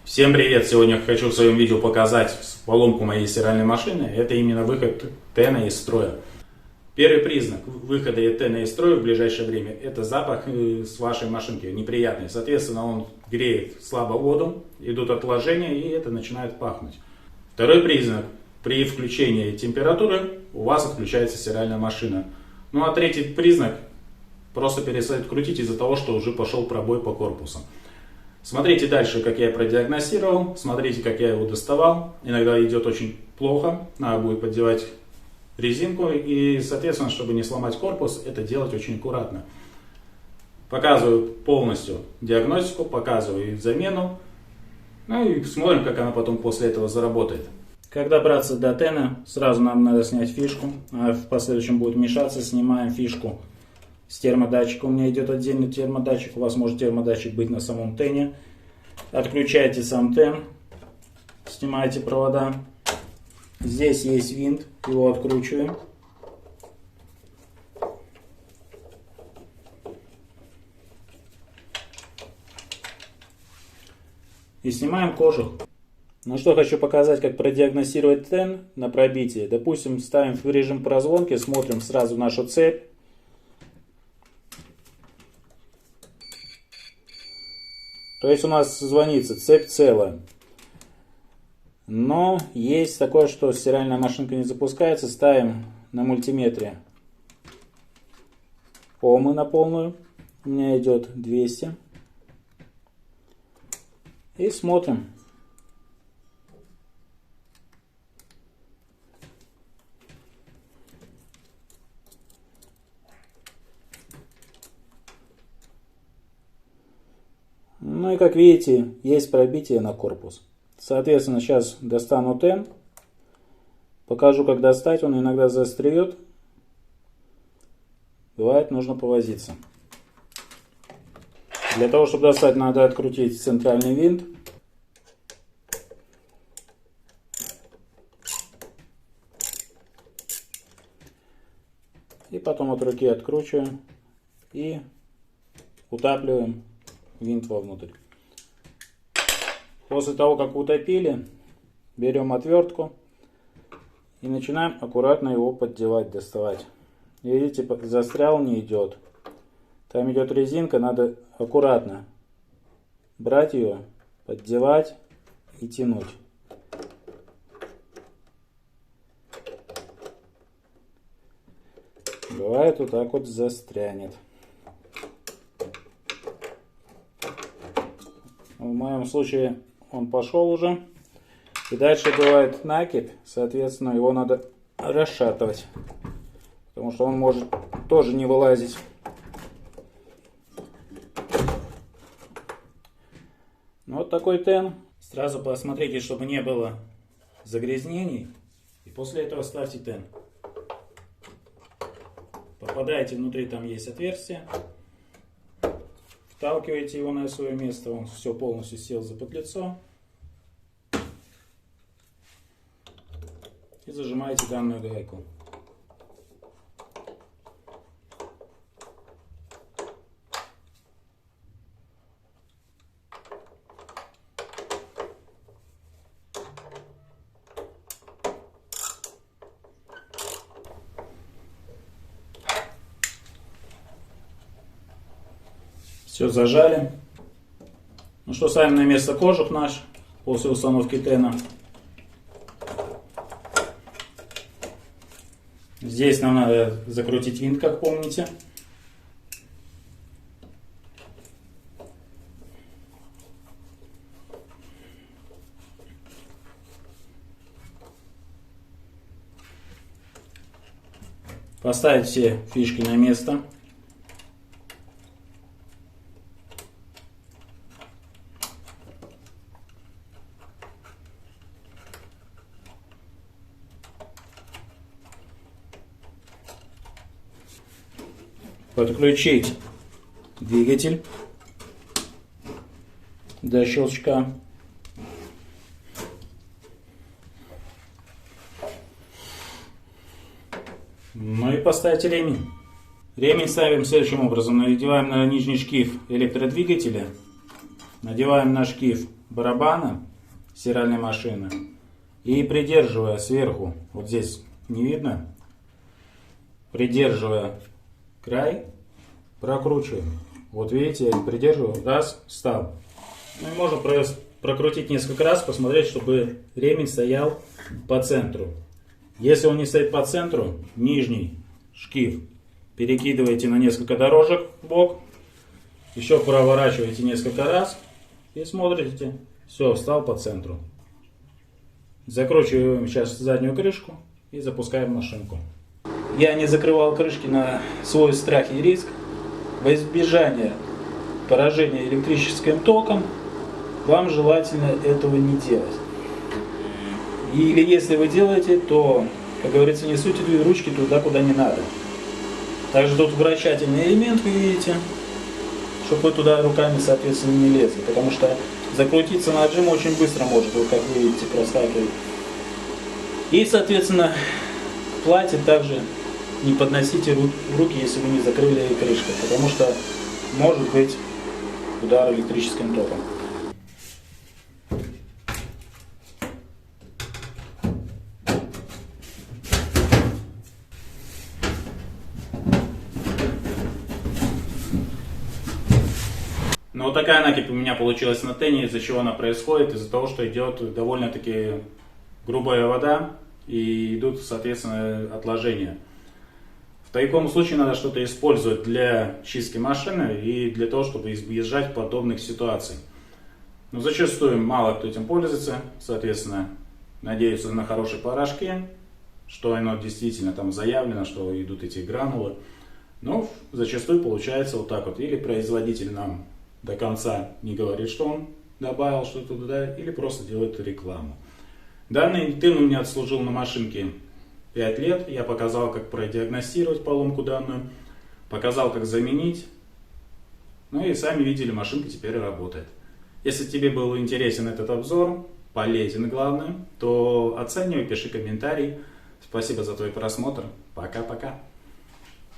Всем привет! Сегодня хочу в своем видео показать поломку моей стиральной машины. Это именно выход тена из строя. Первый признак выхода тена из строя в ближайшее время — это запах с вашей машинки, неприятный. Соответственно, он греет слабо воду, идут отложения и это начинает пахнуть. Второй признак: при включении температуры у вас отключается стиральная машина. Ну а третий признак: просто перестает крутить из-за того, что уже пошел пробой по корпусу. Смотрите дальше, как я продиагностировал, смотрите, как я его доставал. Иногда идет очень плохо, надо будет поддевать резинку и, соответственно, чтобы не сломать корпус, это делать очень аккуратно. Показываю полностью диагностику, показываю замену, ну и смотрим, как она потом после этого заработает. Как добраться до тена? Сразу нам надо снять фишку, а в последующем будет мешаться. Снимаем фишку с термодатчика. У меня идет отдельный термодатчик, у вас может термодатчик быть на самом тене. Отключаете сам тен, снимаете провода. Здесь есть винт, его откручиваем. И снимаем кожух. Ну что, хочу показать, как продиагностировать тен на пробитие. Допустим, ставим в режим прозвонки, смотрим сразу нашу цепь. То есть у нас звонится, цепь целая. Но есть такое, что стиральная машинка не запускается. Ставим на мультиметре омы на полную. У меня идет 200. И смотрим. Ну и как видите, есть пробитие на корпус. Соответственно, сейчас достану тен. Покажу, как достать. Он иногда заостреет. Бывает, нужно повозиться. Для того, чтобы достать, надо открутить центральный винт. И потом от руки откручиваем и утапливаем винт вовнутрь. После того, как утопили, берем отвертку и начинаем аккуратно его поддевать, доставать. Видите, застрял, не идет. Там идет резинка, надо аккуратно брать ее, поддевать и тянуть. Бывает, вот так вот застрянет. В моем случае он пошел уже. И дальше бывает накипь, соответственно, его надо расшатывать, потому что он может тоже не вылазить. Ну, вот такой тен. Сразу посмотрите, чтобы не было загрязнений, и после этого ставьте тен. Попадаете внутри, там есть отверстие. Вталкиваете его на свое место, он все полностью сел за петлицо. И зажимаете данную гайку. Все зажали. Ну что, ставим на место кожух наш после установки тена. Здесь нам надо закрутить винт, как помните. Поставить все фишки на место. Подключить двигатель до щелчка. Ну и поставить ремень. Ремень ставим следующим образом. Надеваем на нижний шкив электродвигателя. Надеваем на шкив барабана стиральной машины и придерживая сверху, вот здесь не видно, придерживая край, прокручиваем. Вот видите, я придерживаю, раз, встал. Ну и можно прокрутить несколько раз, посмотреть, чтобы ремень стоял по центру. Если он не стоит по центру, нижний шкив перекидываете на несколько дорожек в бок, еще проворачиваете несколько раз и смотрите, все, встал по центру. Закручиваем сейчас заднюю крышку и запускаем машинку. Я не закрывал крышки на свой страх и риск. Во избежание поражения электрическим током вам желательно этого не делать. Или если вы делаете, то, как говорится, не суйте ручки туда, куда не надо. Также тут вращательный элемент, вы видите, чтобы вы туда руками, соответственно, не лезли. Потому что закрутиться на отжим очень быстро может, вот как вы видите, проскакивает. И, соответственно, к плате также не подносите руки, если вы не закрыли крышкой, потому что может быть удар электрическим током. Ну вот такая накипь у меня получилась на тене, из-за чего она происходит, из-за того, что идет довольно-таки грубая вода и идут, соответственно, отложения. В таком случае надо что-то использовать для чистки машины и для того, чтобы избежать подобных ситуаций. Но зачастую мало кто этим пользуется, соответственно, надеются на хорошие порошки, что оно действительно там заявлено, что идут эти гранулы. Но зачастую получается вот так вот. Или производитель нам до конца не говорит, что он добавил что-то туда, или просто делает рекламу. Данный тын у меня отслужил на машинке 5 лет. Я показал, как продиагностировать поломку данную, показал, как заменить. Ну и сами видели, машинка теперь работает. Если тебе был интересен этот обзор, полезен главное, то оценивай, пиши комментарий. Спасибо за твой просмотр. Пока-пока.